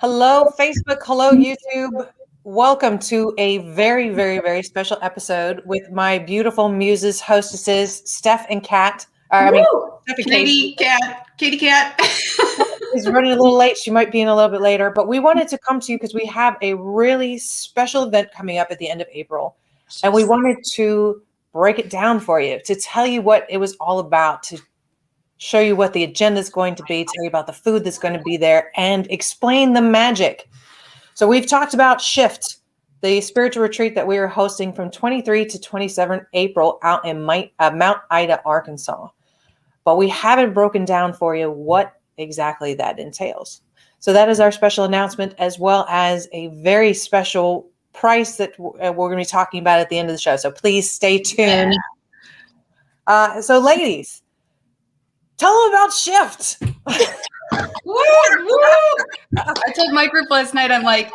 Hello, Facebook. Hello, YouTube. Welcome to a very, very, very special episode with my beautiful Muses hostesses, Steph and Kat. Steph and Casey. Katie Cat. Is running a little late. She might be in a little bit later, but we wanted to come to you because we have a really special event coming up at the end of April. And we wanted to break it down for you, to tell you what it was all about, to show you what the agenda is going to be, tell you about the food that's going to be there, and explain the magic. So we've talked about Shift, the spiritual retreat that we are hosting from 23 to 27 April out in Mount Ida, Arkansas. But we haven't broken down for you what exactly that entails. So that is our special announcement, as well as a very special price that we're going to be talking about at the end of the show. So please stay tuned. So ladies, tell them about Shift. Woo! I told Mike Rip last night, I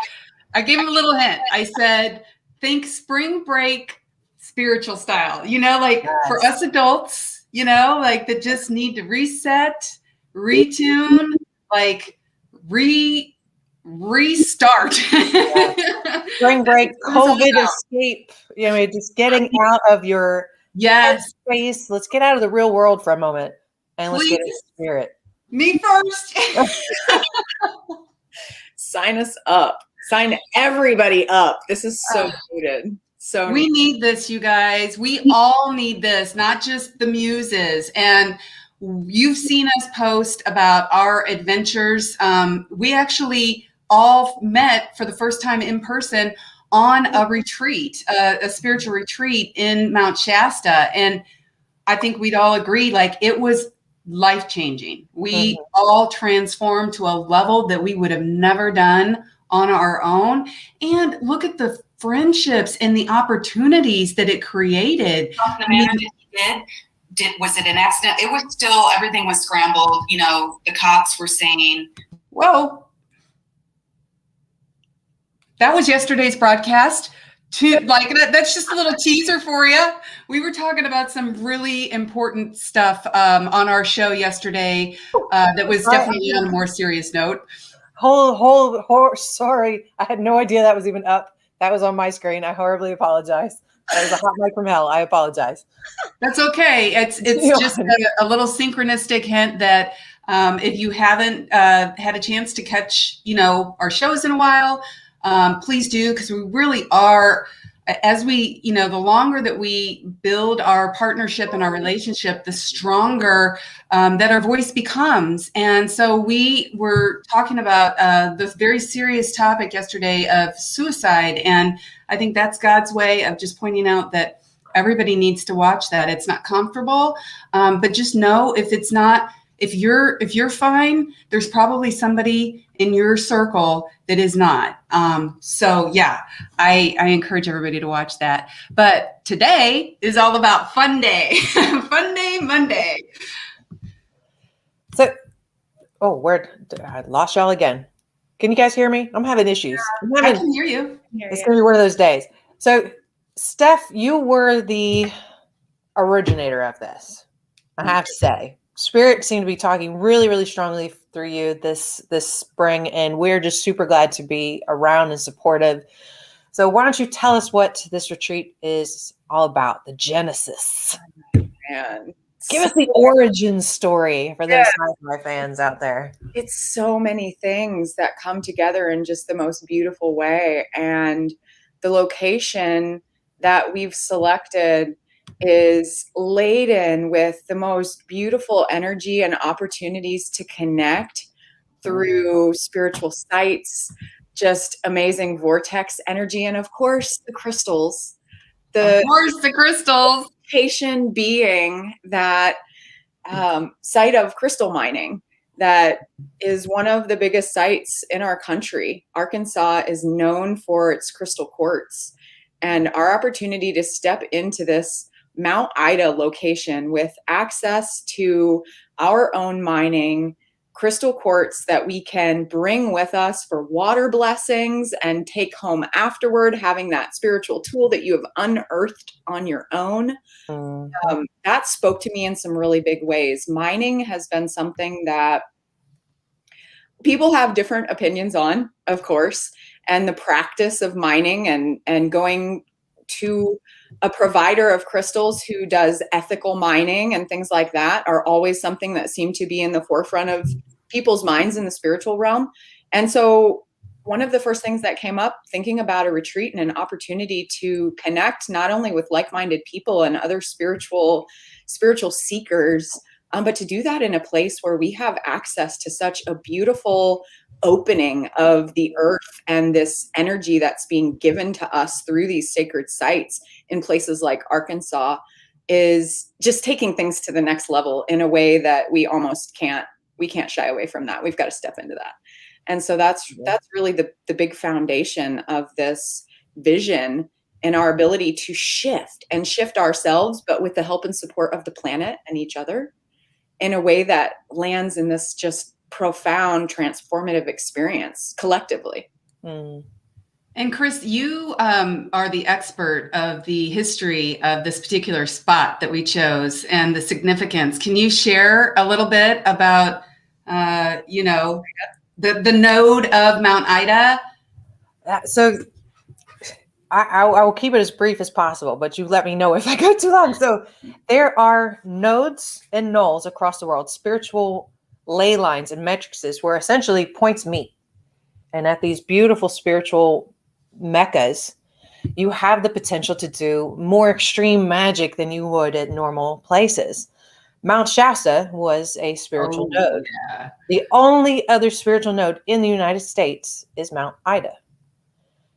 gave him a little hint. I said, think spring break spiritual style, Yes. For us adults, that just need to reset, retune, restart. Spring break, COVID escape, just getting out of your space. Let's get out of the real world for a moment and let's get in spirit. Me first. Sign us up. Sign everybody up. This is so needed. So we need this, you guys. We all need this, not just the Muses. And you've seen us post about our adventures. We actually all met for the first time in person on a retreat, a spiritual retreat in Mount Shasta. And I think we'd all agree, it was life-changing. We all transformed to a level that we would have never done on our own. And look at the friendships and the opportunities that it created. The manner that he did, was it an accident? It was still, everything was scrambled. The cops were saying, whoa. That was yesterday's broadcast. That's just a little teaser for you. We were talking about some really important stuff on our show yesterday that was definitely on a more serious note. Sorry. I had no idea that was even up. That was on my screen. I horribly apologize. That was a hot mic from hell. I apologize. That's okay. It's just a little synchronistic hint that if you haven't had a chance to catch, our shows in a while, please do, because we really are, as we, the longer that we build our partnership and our relationship, the stronger that our voice becomes. And so we were talking about this very serious topic yesterday of suicide. And I think that's God's way of just pointing out that everybody needs to watch that. It's not comfortable, but just know if you're fine, there's probably somebody in your circle that is not. I encourage everybody to watch that. But today is all about Fun Day. Fun Day Monday. So, I lost y'all again. Can you guys hear me? I'm having issues. I can hear you. It's going to be one of those days. So, Steph, you were the originator of this, I have to say. Spirit seemed to be talking really, really strongly through you this spring, and we're just super glad to be around and supportive. So why don't you tell us what this retreat is all about, the genesis? Man. Give us the origin story for those sci-fi fans out there. It's so many things that come together in just the most beautiful way. And the location that we've selected is laden with the most beautiful energy and opportunities to connect through spiritual sites, just amazing vortex energy, and of course the crystals. The location being that site of crystal mining that is one of the biggest sites in our country. Arkansas is known for its crystal quartz, and our opportunity to step into this Mount Ida location with access to our own mining crystal quartz that we can bring with us for water blessings and take home afterward, having that spiritual tool that you have unearthed on your own. That spoke to me in some really big ways. Mining has been something that people have different opinions on, of course, and the practice of mining and going to a provider of crystals who does ethical mining and things like that are always something that seem to be in the forefront of people's minds in the spiritual realm. And so one of the first things that came up thinking about a retreat and an opportunity to connect not only with like-minded people and other spiritual seekers, but to do that in a place where we have access to such a beautiful opening of the earth and this energy that's being given to us through these sacred sites in places like Arkansas is just taking things to the next level in a way that we can't shy away from that. We've got to step into that. And so that's really the big foundation of this vision and our ability to shift ourselves, but with the help and support of the planet and each other in a way that lands in this just profound transformative experience collectively. Mm. And Chris, you are the expert of the history of this particular spot that we chose and the significance. Can you share a little bit about, the node of Mount Ida? So I will keep it as brief as possible, but you let me know if I go too long. So there are nodes and nulls across the world, spiritual ley lines and matrices where essentially points meet. And at these beautiful spiritual meccas, you have the potential to do more extreme magic than you would at normal places. Mount Shasta was a spiritual node. Yeah. The only other spiritual node in the United States is Mount Ida.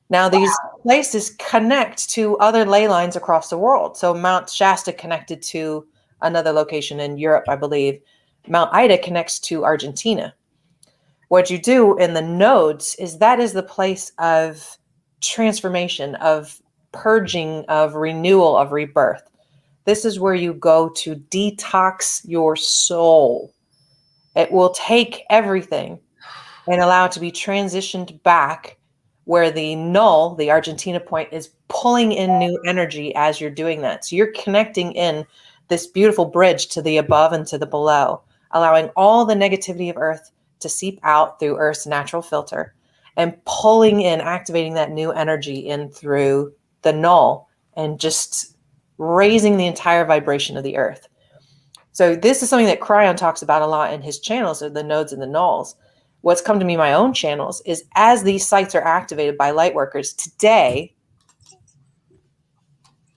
Now, these places connect to other ley lines across the world. So Mount Shasta connected to another location in Europe, I believe. Mount Ida connects to Argentina. What you do in the nodes is that is the place of transformation, of purging, of renewal, of rebirth. This is where you go to detox your soul. It will take everything and allow it to be transitioned back where the null, the Argentina point, is pulling in new energy as you're doing that. So you're connecting in this beautiful bridge to the above and to the below, allowing all the negativity of Earth to seep out through Earth's natural filter and pulling in, activating that new energy in through the null and just raising the entire vibration of the Earth. So this is something that Cryon talks about a lot in his channels, are the nodes and the nulls. What's come to me, my own channels, is as these sites are activated by light workers today,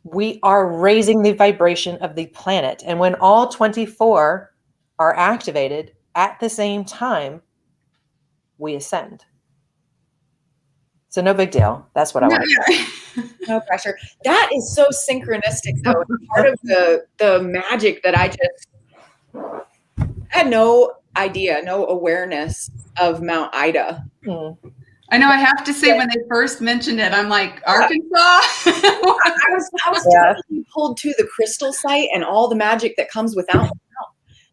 we are raising the vibration of the planet. And when all 24 are activated at the same time, we ascend. So no big deal. That's what I want to say. No pressure. That is so synchronistic, though. It's part of the magic that I had no idea, no awareness of Mount Ida. I know. I have to say, when they first mentioned it, I'm like, Arkansas? I was totally pulled to the crystal site and all the magic that comes without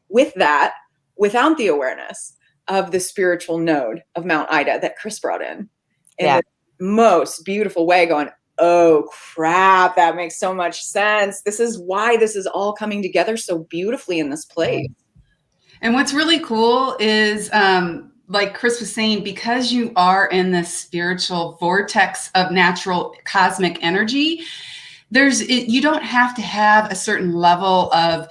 the awareness of the spiritual node of Mount Ida that Chris brought in the most beautiful way, going, oh crap, that makes so much sense. This is why this is all coming together so beautifully in this place. And what's really cool is, like Chris was saying, because you are in this spiritual vortex of natural cosmic energy, you don't have to have a certain level of,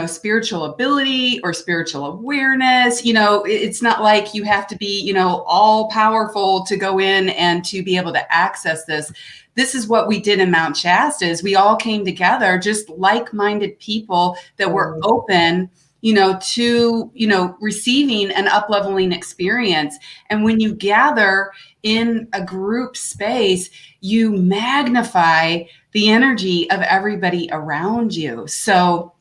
spiritual ability or spiritual awareness. It's not like you have to be, all powerful to go in and to be able to access this. This is what we did in Mount Shasta, is we all came together, just like-minded people that were open, to, receiving an up-leveling experience. And when you gather in a group space, you magnify the energy of everybody around you. So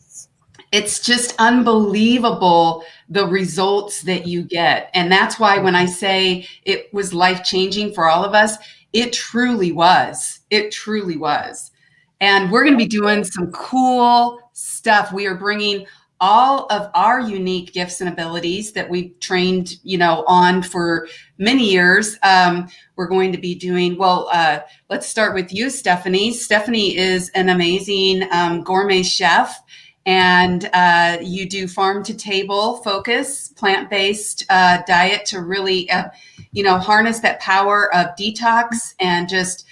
it's just unbelievable, the results that you get. And that's why when I say it was life-changing for all of us, it truly was. It truly was. And we're going to be doing some cool stuff. We are bringing all of our unique gifts and abilities that we've trained, on for many years. We're going to be doing, let's start with you, Stephanie. Stephanie is an amazing gourmet chef. and you do farm to table focus, plant-based diet to really, harness that power of detox and just,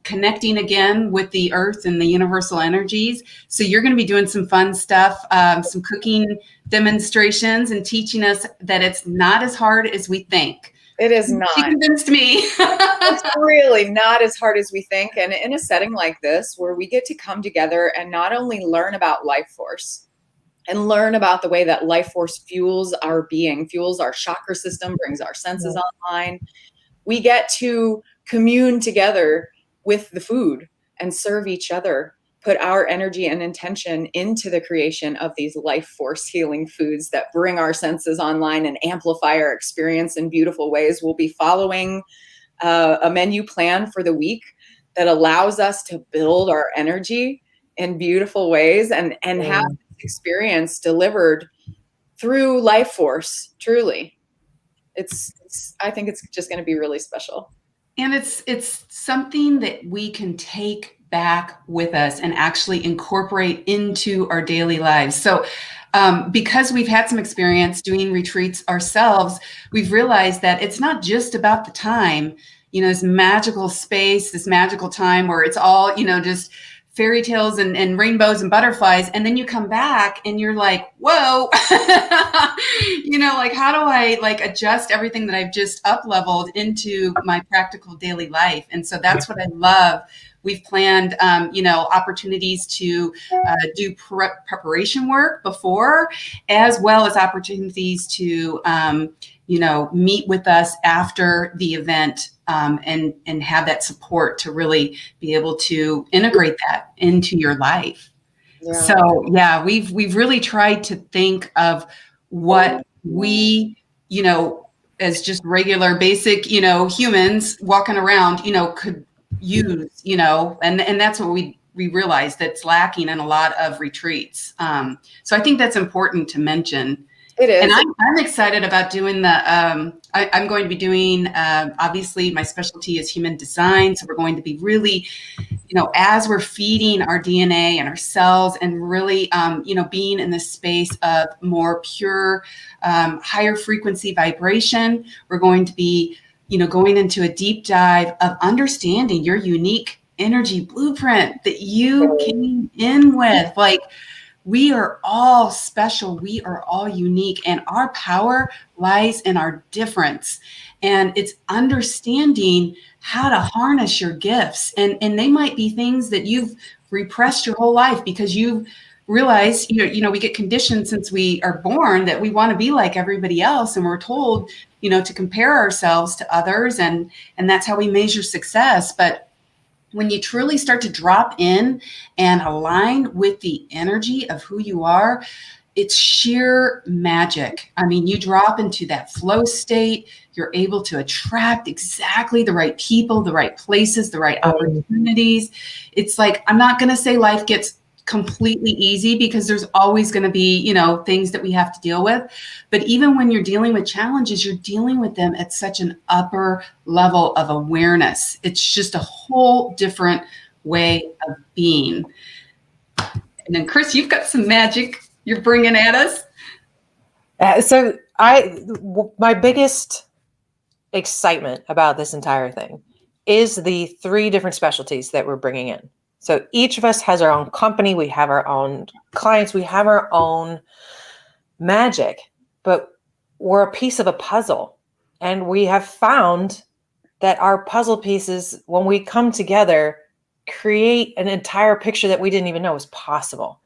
connecting again with the earth and the universal energies. So you're going to be doing some fun stuff, some cooking demonstrations and teaching us that it's not as hard as we think. It is not. She convinced me. It's really not as hard as we think. And in a setting like this, where we get to come together and not only learn about life force and learn about the way that life force fuels our being, fuels our chakra system, brings our senses online, we get to commune together with the food and serve each other, put our energy and intention into the creation of these life force healing foods that bring our senses online and amplify our experience in beautiful ways. We'll be following a menu plan for the week that allows us to build our energy in beautiful ways and have this experience delivered through life force. Truly, I think it's just going to be really special. And it's something that we can take back with us and actually incorporate into our daily lives. So because we've had some experience doing retreats ourselves, we've realized that it's not just about the time, this magical space, this magical time where it's all, just fairy tales and rainbows and butterflies. And then you come back and you're like, whoa, how do I adjust everything that I've just up leveled into my practical daily life? And so that's what I love. We've planned, opportunities to do preparation work before, as well as opportunities to, meet with us after the event and have that support to really be able to integrate that into your life. Yeah. So, yeah, we've really tried to think of what we, as just regular, basic, humans walking around, could use, and that's what we realized that's lacking in a lot of retreats. So I think that's important to mention. It is. And I'm excited about doing I'm going to be doing, obviously my specialty is human design. So we're going to be really, as we're feeding our DNA and our cells and really, being in this space of more pure, higher frequency vibration, we're going to be, going into a deep dive of understanding your unique energy blueprint that you came in with. We are all special. We are all unique, and our power lies in our difference. And it's understanding how to harness your gifts. And they might be things that you've repressed your whole life because you've realized, we get conditioned since we are born that we want to be like everybody else. And we're told, to compare ourselves to others. And that's how we measure success. But when you truly start to drop in and align with the energy of who you are, it's sheer magic. I mean, you drop into that flow state, you're able to attract exactly the right people, the right places, the right opportunities. It's like, I'm not going to say life gets completely easy because there's always going to be, things that we have to deal with. But even when you're dealing with challenges, you're dealing with them at such an upper level of awareness. It's just a whole different way of being. And then Chris, you've got some magic you're bringing at us. So my biggest excitement about this entire thing is the 3 different specialties that we're bringing in. So each of us has our own company. We have our own clients. We have our own magic, but we're a piece of a puzzle. And we have found that our puzzle pieces, when we come together, create an entire picture that we didn't even know was possible.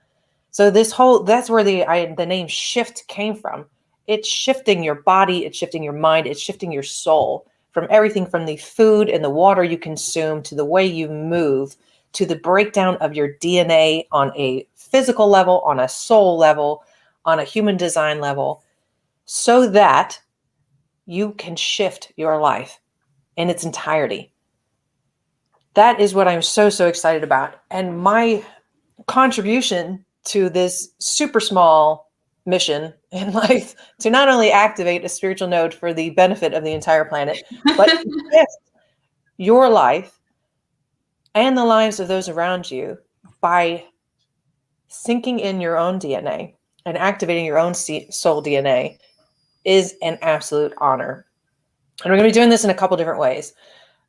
So that's where the name shift came from. It's shifting your body, it's shifting your mind, it's shifting your soul from everything from the food and the water you consume to the way you move, to the breakdown of your DNA on a physical level, on a soul level, on a human design level, so that you can shift your life in its entirety. That is what I'm so, so excited about. And my contribution to this super small mission in life to not only activate a spiritual node for the benefit of the entire planet, but to shift your life and the lives of those around you by syncing in your own DNA and activating your own soul DNA is an absolute honor. And we're going to be doing this in a couple different ways.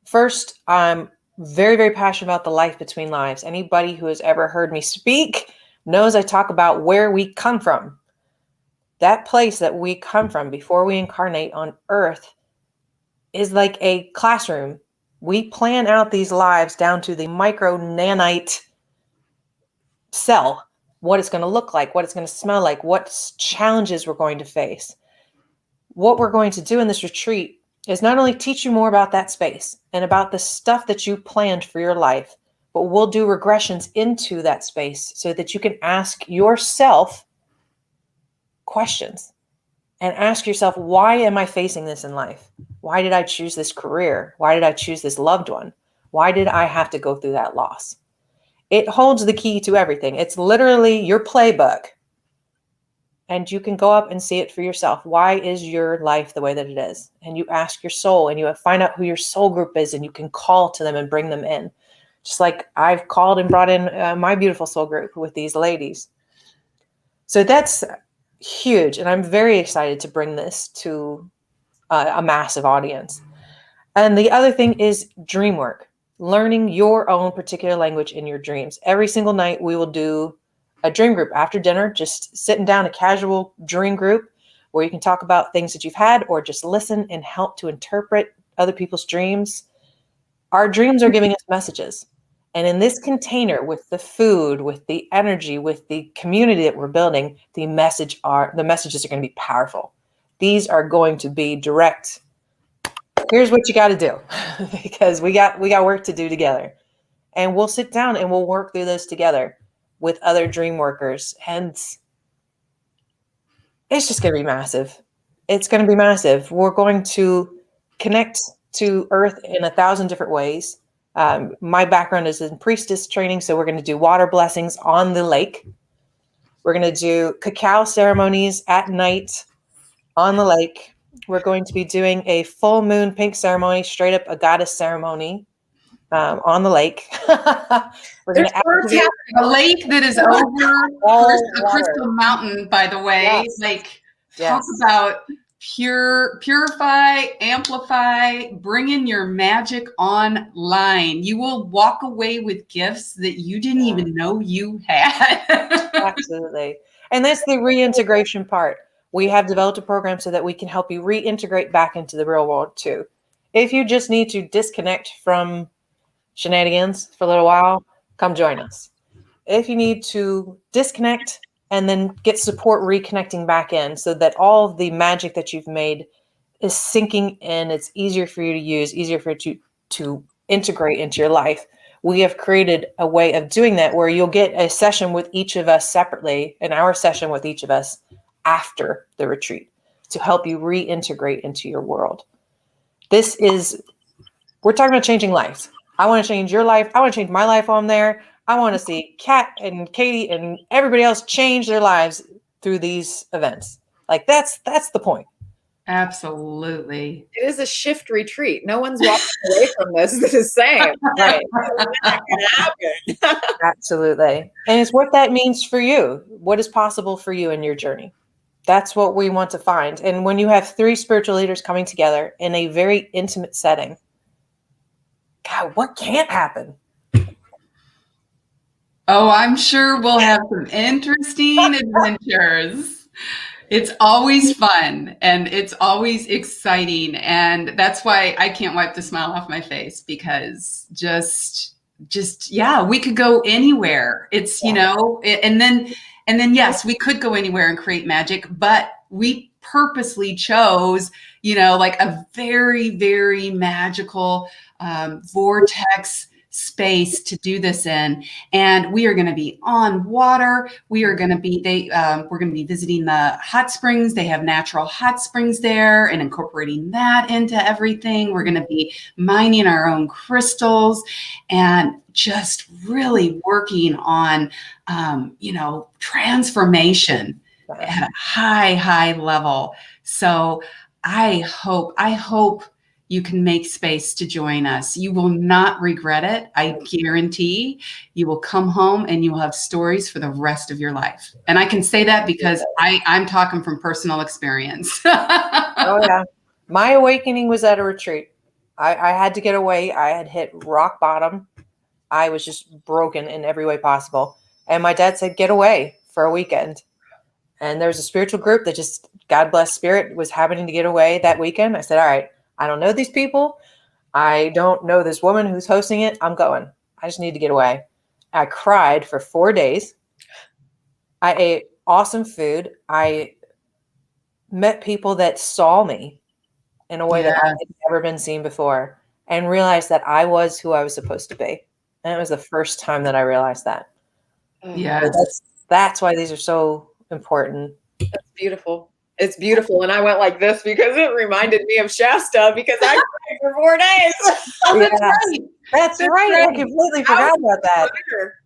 First, I'm very, very passionate about the life between lives. Anybody who has ever heard me speak knows I talk about where we come from. That place that we come from before we incarnate on Earth is like a classroom. We plan out these lives down to the micro nanite cell, what it's going to look like, what it's going to smell like, what challenges we're going to face. What we're going to do in this retreat is not only teach you more about that space and about the stuff that you planned for your life, but we'll do regressions into that space so that you can ask yourself questions and ask yourself, why am I facing this in life? Why did I choose this career? Why did I choose this loved one? Why did I have to go through that loss? It holds the key to everything. It's literally your playbook. And you can go up and see it for yourself. Why is your life the way that it is? And you ask your soul and you find out who your soul group is and you can call to them and bring them in. Just like I've called and brought in my beautiful soul group with these ladies. So that's huge. And I'm very excited to bring this to a massive audience. And the other thing is dream work, learning your own particular language in your dreams. Every single night we will do a dream group after dinner, just sitting down, a casual dream group where you can talk about things that you've had or just listen and help to interpret other people's dreams. Our dreams are giving us messages. And in this container with the food, with the energy, with the community that we're building, the messages are going to be powerful. These are going to be direct. Here's what you got to do because we got work to do together. And we'll sit down and we'll work through this together with other dream workers. And it's just going to be massive. It's going to be massive. We're going to connect to Earth in 1,000 different ways. My background is in priestess training, so we're going to do water blessings on the lake. We're going to do cacao ceremonies at night on the lake. We're going to be doing a full moon pink ceremony, straight up a goddess ceremony. On the lake. We're going to activate a lake that is over a crystal mountain, by the way. Yes. Like, Yes. talk about purify, amplify, bring in your magic online. You will walk away with gifts that you didn't even know you had. Absolutely. And that's the reintegration part. We have developed a program so that we can help you reintegrate back into the real world too. If you just need to disconnect from shenanigans for a little while, come join us. If you need to disconnect and then get support reconnecting back in so that all of the magic that you've made is sinking in, it's easier for you to use, easier for you to integrate into your life. We have created a way of doing that where you'll get a session with each of us separately, an hour session with each of us after the retreat to help you reintegrate into your world. We're talking about changing lives. I want to change your life. I want to change my life on there. I want to see Kat and Katie and everybody else change their lives through these events. Like that's the point. Absolutely. It is a shift retreat. No one's walking away from this the same. Right. That can happen. Absolutely. And it's what that means for you. What is possible for you in your journey? That's what we want to find. And when you have 3 spiritual leaders coming together in a very intimate setting, God, what can't happen? Oh, I'm sure we'll have some interesting adventures. It's always fun and it's always exciting. And that's why I can't wipe the smile off my face because yeah, we could go anywhere. It's, you know, and then yes, we could go anywhere and create magic, but we purposely chose, you know, like a very, very magical vortex space to do this in. And we are going to be on water. We're going to be visiting the hot springs. They have natural hot springs there and incorporating that into everything. We're going to be mining our own crystals and just really working on, you know, transformation at a high level. So I hope you can make space to join us. You will not regret it. I guarantee you will come home and you will have stories for the rest of your life. And I can say that because I'm talking from personal experience. Oh, yeah. My awakening was at a retreat. I had to get away. I had hit rock bottom. I was just broken in every way possible. And my dad said, get away for a weekend. And there was a spiritual group that just, God bless spirit, was happening to get away that weekend. I said, all right, I don't know these people. I don't know this woman who's hosting it. I'm going. I just need to get away. I cried for 4 days. I ate awesome food. I met people that saw me in a way that I had never been seen before and realized that I was who I was supposed to be. And it was the first time that I realized that. Yeah. That's why these are so important. That's beautiful. It's beautiful. And I went like this because it reminded me of Shasta because I cried for 4 days. Oh, that's right. That's right. I completely forgot about that.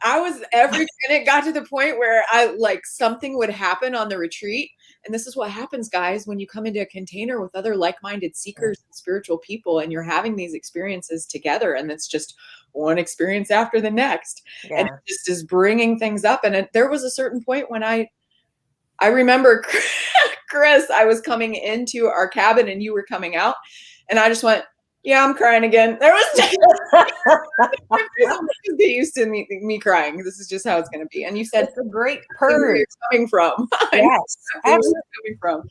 I was and it got to the point where I like something would happen on the retreat. And this is what happens, guys, when you come into a container with other like-minded seekers and spiritual people, and you're having these experiences together, and it's just one experience after the next. Yeah. And it just is bringing things up. And there was a certain point when I remember, Chris, I was coming into our cabin and you were coming out, and I just went, yeah, I'm crying again. There was just get used to me crying. This is just how it's going to be. And you said, it's a great where purge. you're coming from. Yes, absolutely. Coming from.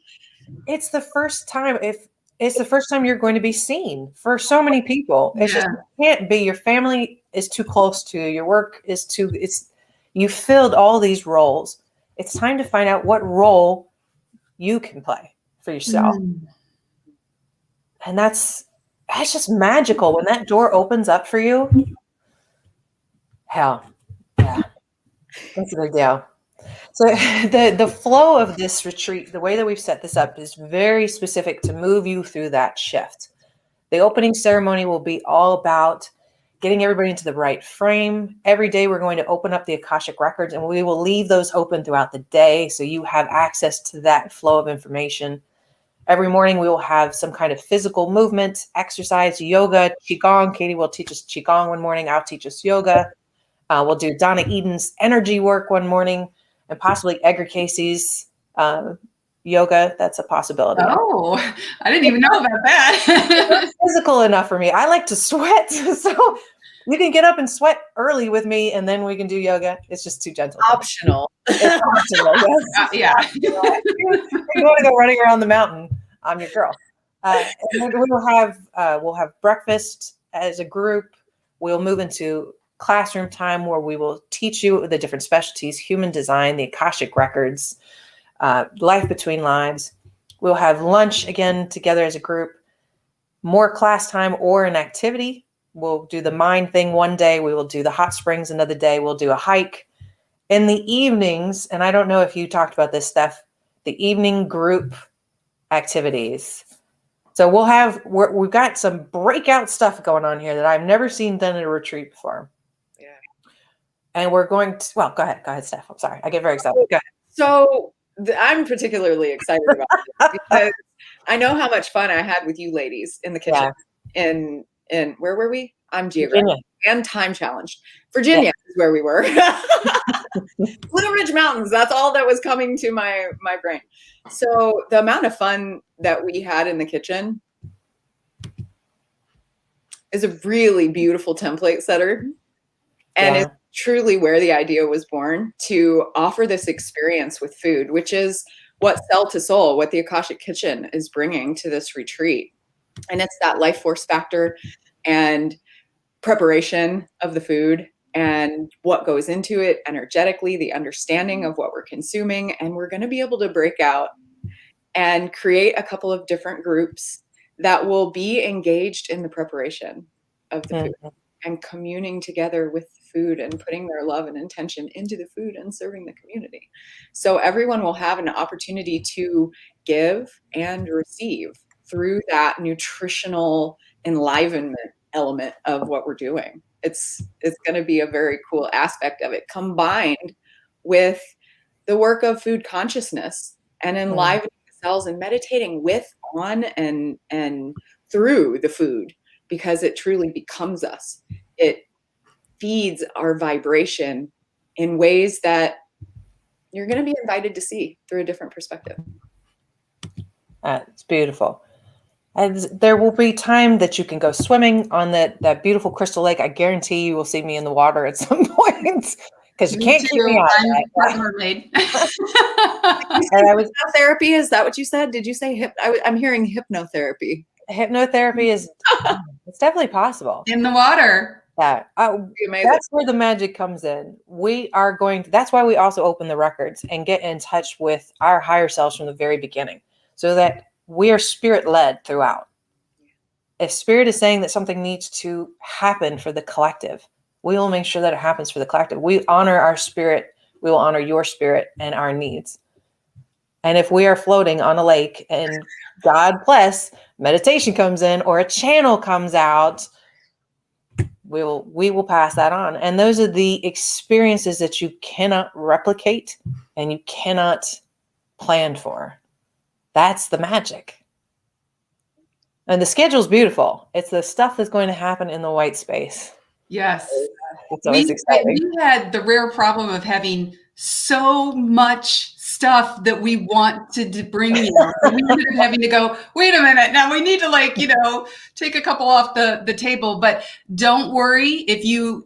It's the first time. If it's the first time you're going to be seen for so many people, it's just, it can't be. Your family is too close to you. Your work is too. You filled all these roles. It's time to find out what role you can play for yourself. And that's just magical when that door opens up for you. Hell, yeah, that's a big deal. So the flow of this retreat, the way that we've set this up, is very specific to move you through that shift. The opening ceremony will be all about getting everybody into the right frame. Every day we're going to open up the Akashic records, and we will leave those open throughout the day so you have access to that flow of information. Every morning we will have some kind of physical movement, exercise, yoga, Qigong. Katie will teach us Qigong one morning. I'll teach us yoga. We'll do Donna Eden's energy work one morning, and possibly Edgar Casey's yoga. That's a possibility. Oh, I didn't even know about that. It's physical enough for me. I like to sweat. So you can get up and sweat early with me, and then we can do yoga. It's just too gentle. Optional. It's optional. Yes. Yeah. If you want to go running around the mountain, I'm your girl. And then we'll have breakfast as a group. We'll move into classroom time where we will teach you the different specialties: human design, the Akashic records, life between lives. We'll have lunch again together as a group, more class time or an activity. We'll do the mind thing one day. We will do the hot springs another day. We'll do a hike. In the evenings, and I don't know if you talked about this, Steph, the evening group activities. So we've got some breakout stuff going on here that I've never seen done at a retreat before. Yeah. And we're going to, well, go ahead, Steph. I'm sorry. I get very excited. Go ahead. So I'm particularly excited about this because I know how much fun I had with you ladies in the kitchen. Yeah. In where were we? I'm geographic and time challenged. Virginia is where we were. Blue Ridge Mountains. That's all that was coming to my brain. So the amount of fun that we had in the kitchen is a really beautiful template setter. And it's truly where the idea was born, to offer this experience with food, which is what Cell to Soul, what the Akashic Kitchen is bringing to this retreat. And it's that life force factor and preparation of the food and what goes into it energetically, the understanding of what we're consuming. And we're going to be able to break out and create a couple of different groups that will be engaged in the preparation of the food and communing together with the food and putting their love and intention into the food and serving the community. So everyone will have an opportunity to give and receive through that nutritional enlivenment element of what we're doing. It's going to be a very cool aspect of it, combined with the work of food consciousness and enlivening the cells and meditating with, on, and through the food, because it truly becomes us. It feeds our vibration in ways that you're going to be invited to see through a different perspective. It's beautiful. And there will be time that you can go swimming on that beautiful crystal lake. I guarantee you will see me in the water at some point, because you can't keep me out of that. I'm a mermaid. Hypnotherapy, is that what you said? Did you say I'm hearing hypnotherapy. Hypnotherapy is it's definitely possible. In the water. Yeah. That's where the magic comes in. That's why we also open the records and get in touch with our higher selves from the very beginning, so that we are spirit led throughout. If spirit is saying that something needs to happen for the collective, we will make sure that it happens for the collective. We honor our spirit. We will honor your spirit and our needs. And if we are floating on a lake and God bless, meditation comes in or a channel comes out, we will pass that on. And those are the experiences that you cannot replicate and you cannot plan for. That's the magic. And the schedule's beautiful. It's the stuff that's going to happen in the white space. Yes. It's always exciting. We had the rare problem of having so much stuff that we want to bring you. We ended up having to go, wait a minute, now we need to take a couple off the table. But don't worry, if you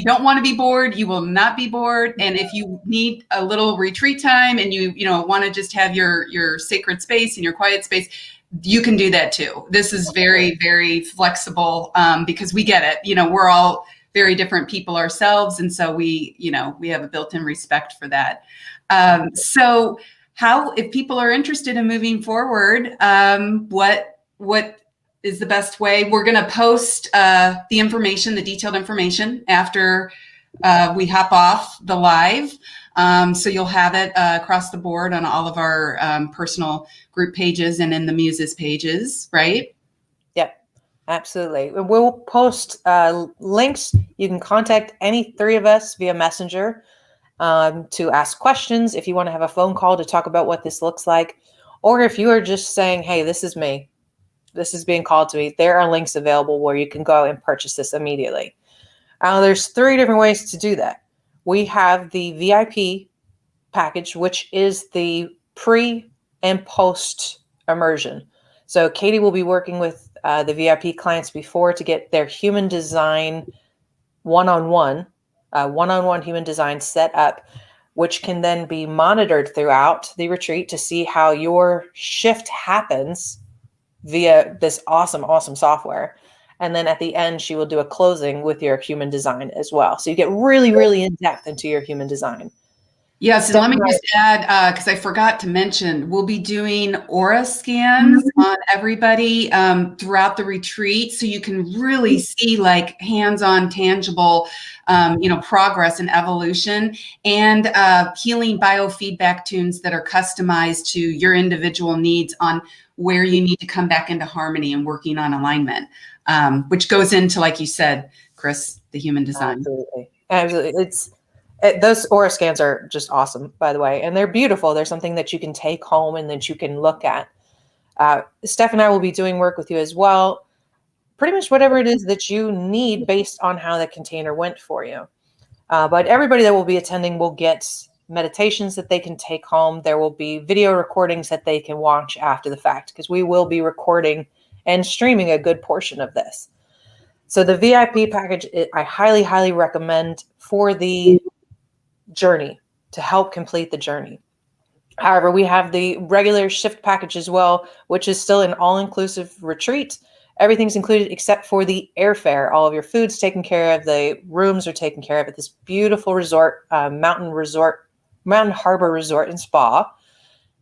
don't want to be bored, you will not be bored. And if you need a little retreat time and you want to just have your sacred space and your quiet space, you can do that too. This is very, very flexible, because we get it. We're all very different people ourselves. And so we have a built-in respect for that. So if people are interested in moving forward, what is the best way? We're going to post the detailed information after we hop off the live. So you'll have it across the board on all of our personal group pages and in the Muses pages, right? Yep, absolutely. We'll post links. You can contact any three of us via Messenger to ask questions. If you want to have a phone call to talk about what this looks like, or if you are just saying, hey, this is me, this is being called to me, there are links available where you can go and purchase this immediately. There's 3 different ways to do that. We have the VIP package, which is the pre and post immersion. So Katie will be working with the VIP clients before to get their human design one-on-one human design set up, which can then be monitored throughout the retreat to see how your shift happens via this awesome software. And then at the end, she will do a closing with your human design as well. So you get really, really in depth into your human design. Yes, and let me just add, because I forgot to mention, we'll be doing aura scans on everybody throughout the retreat, so you can really see like hands-on, tangible, progress and evolution, and healing biofeedback tunes that are customized to your individual needs on where you need to come back into harmony and working on alignment, which goes into, like you said, Chris, the human design. Absolutely. Those aura scans are just awesome, by the way, and they're beautiful. They're something that you can take home and that you can look at. Steph and I will be doing work with you as well. Pretty much whatever it is that you need based on how the container went for you. But everybody that will be attending will get meditations that they can take home. There will be video recordings that they can watch after the fact, because we will be recording and streaming a good portion of this. So the VIP package, I highly, highly recommend for the journey, to help complete the journey. However, we have the regular shift package as well, which is still an all-inclusive retreat. Everything's included except for the airfare. All of your food's taken care of. The rooms are taken care of at this beautiful resort, Mountain Harbor Resort and Spa.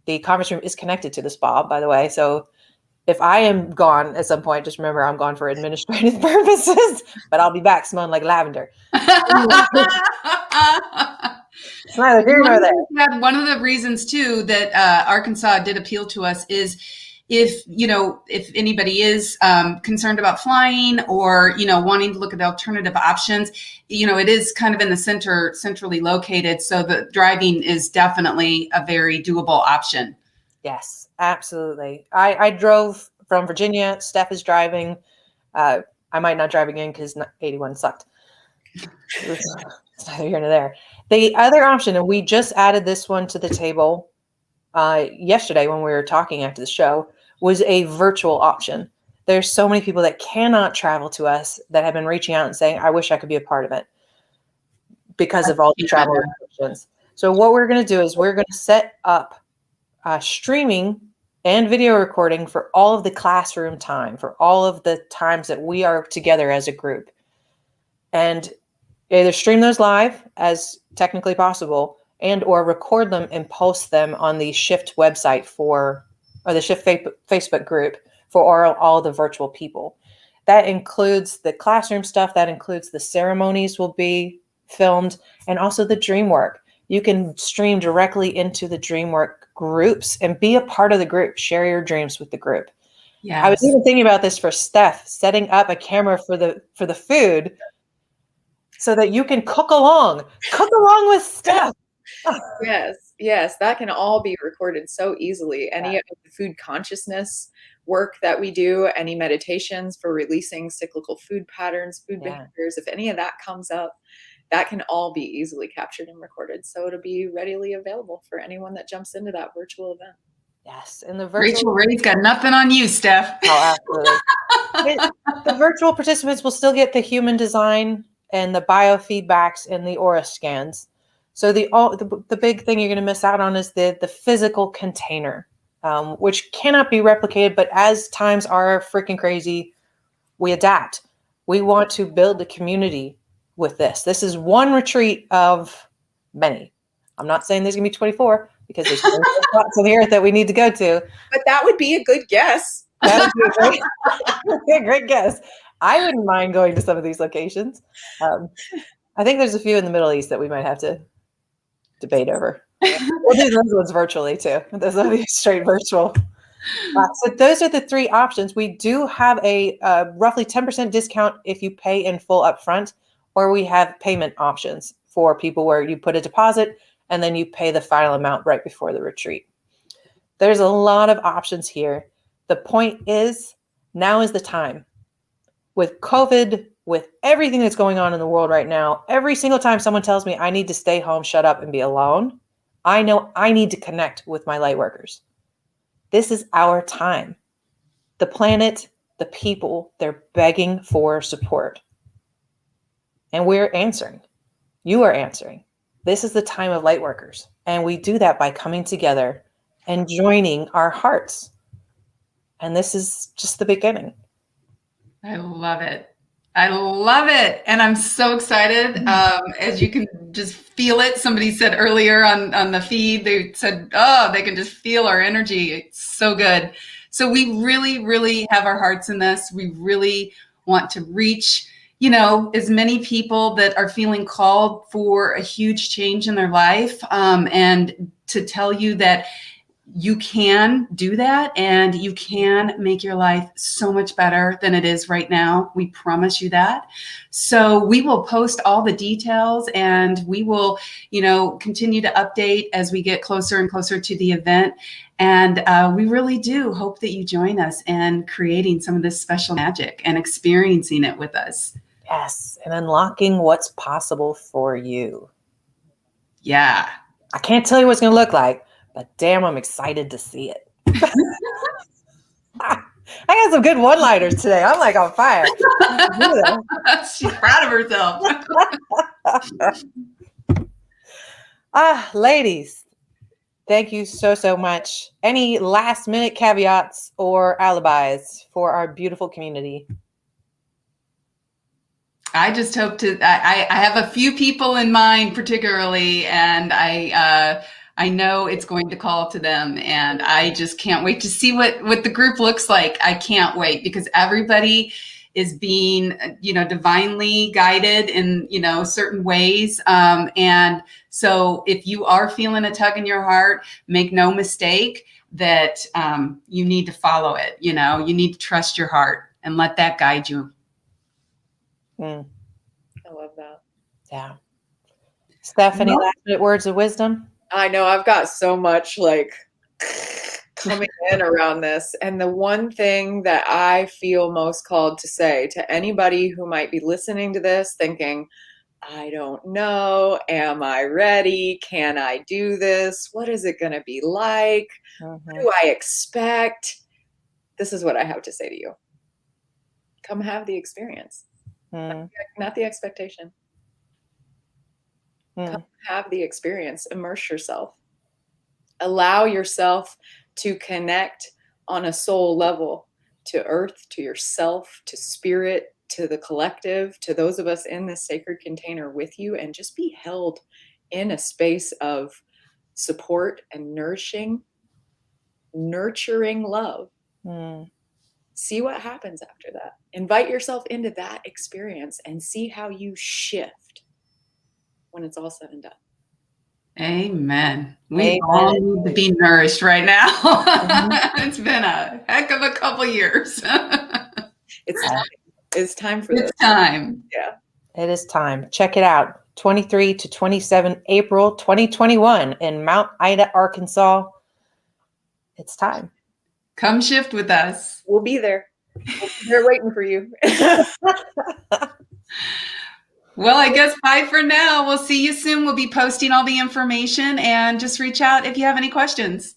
The conference room is connected to the spa, by the way. So if I am gone at some point, just remember I'm gone for administrative purposes, but I'll be back smelling like lavender. It's neither here nor there. One of the reasons too that Arkansas did appeal to us is if anybody is concerned about flying or wanting to look at alternative options, it is kind of in the centrally located, so the driving is definitely a very doable option. Yes, absolutely. I drove from Virginia. Steph is driving. I might not drive again because 81 sucked. It's neither here nor there. The other option, and we just added this one to the table yesterday when we were talking after the show, was a virtual option. There's so many people that cannot travel to us that have been reaching out and saying, I wish I could be a part of it because of all the travel restrictions. So what we're going to do is we're going to set up streaming and video recording for all of the classroom time, for all of the times that we are together as a group. And either stream those live as technically possible and or record them and post them on the Shift website or the Shift Facebook group for all the virtual people. That includes the classroom stuff. That includes the ceremonies will be filmed and also the dream work. You can stream directly into the dream work groups and be a part of the group. Share your dreams with the group. Yes. I was even thinking about this for Steph, setting up a camera for the food so that you can cook along with Steph. Yes, that can all be recorded so easily. Any of the food consciousness work that we do, any meditations for releasing cyclical food patterns, food behaviors, if any of that comes up, that can all be easily captured and recorded. So it'll be readily available for anyone that jumps into that virtual event. Yes, and the virtual Rachel Ray's got nothing on you, Steph. Oh, absolutely. The virtual participants will still get the human design and the biofeedbacks and the aura scans. So the big thing you're going to miss out on is the physical container, which cannot be replicated. But as times are freaking crazy, we adapt. We want to build a community with this. This is one retreat of many. I'm not saying there's going to be 24 because there's spots in here that we need to go to. But that would be a good guess. That would be a great guess. I wouldn't mind going to some of these locations. I think there's a few in the Middle East that we might have to debate over. We'll do those ones virtually too. Those will be straight virtual. So those are the three options. We do have a roughly 10% discount if you pay in full upfront, or we have payment options for people where you put a deposit and then you pay the final amount right before the retreat. There's a lot of options here. The point is, now is the time. With COVID, with everything that's going on in the world right now, every single time someone tells me I need to stay home, shut up, and be alone, I know I need to connect with my light workers. This is our time. The planet, the people, they're begging for support. And we're answering. You are answering. This is the time of light workers. And we do that by coming together and joining our hearts. And this is just the beginning. I love it. I love it. And I'm so excited. As you can just feel it. Somebody said earlier on the feed, they said, oh, they can just feel our energy. It's so good. So we really, really have our hearts in this. We really want to reach, as many people that are feeling called for a huge change in their life. And to tell you that you can do that and you can make your life so much better than it is right now. We promise you that. So we will post all the details and we will, continue to update as we get closer and closer to the event. And we really do hope that you join us in creating some of this special magic and experiencing it with us. Yes. And unlocking what's possible for you. Yeah. I can't tell you what it's going to look like, but damn, I'm excited to see it. I got some good one-liners today. I'm like on fire. She's proud of herself. Ladies, thank you so, so much. Any last-minute caveats or alibis for our beautiful community? I just hope I have a few people in mind particularly, and I know it's going to call to them, and I just can't wait to see what the group looks like. I can't wait because everybody is being, divinely guided in, certain ways. And so if you are feeling a tug in your heart, make no mistake that you need to follow it. You need to trust your heart and let that guide you. I love that. Yeah. Steph, any last minute words of wisdom? I know I've got so much coming in around this. And the one thing that I feel most called to say to anybody who might be listening to this thinking, I don't know, am I ready? Can I do this? What is it going to be like? What do I expect? This is what I have to say to you. Come have the experience, not the expectation. Come have the experience, immerse yourself. Allow yourself to connect on a soul level to earth, to yourself, to spirit, to the collective, to those of us in this sacred container with you, and just be held in a space of support and nurturing love. See what happens after that. Invite yourself into that experience and see how you shift when it's all said and done. Amen. We all need to be nourished right now. It's been a heck of a couple years. It's time. It's time for this. It's time. Yeah. It is time. Check it out. 23 to 27 April 2021 in Mount Ida, Arkansas. It's time. Come shift with us. We'll be there. We'll be there waiting for you. Well, I guess bye for now. We'll see you soon. We'll be posting all the information, and just reach out if you have any questions.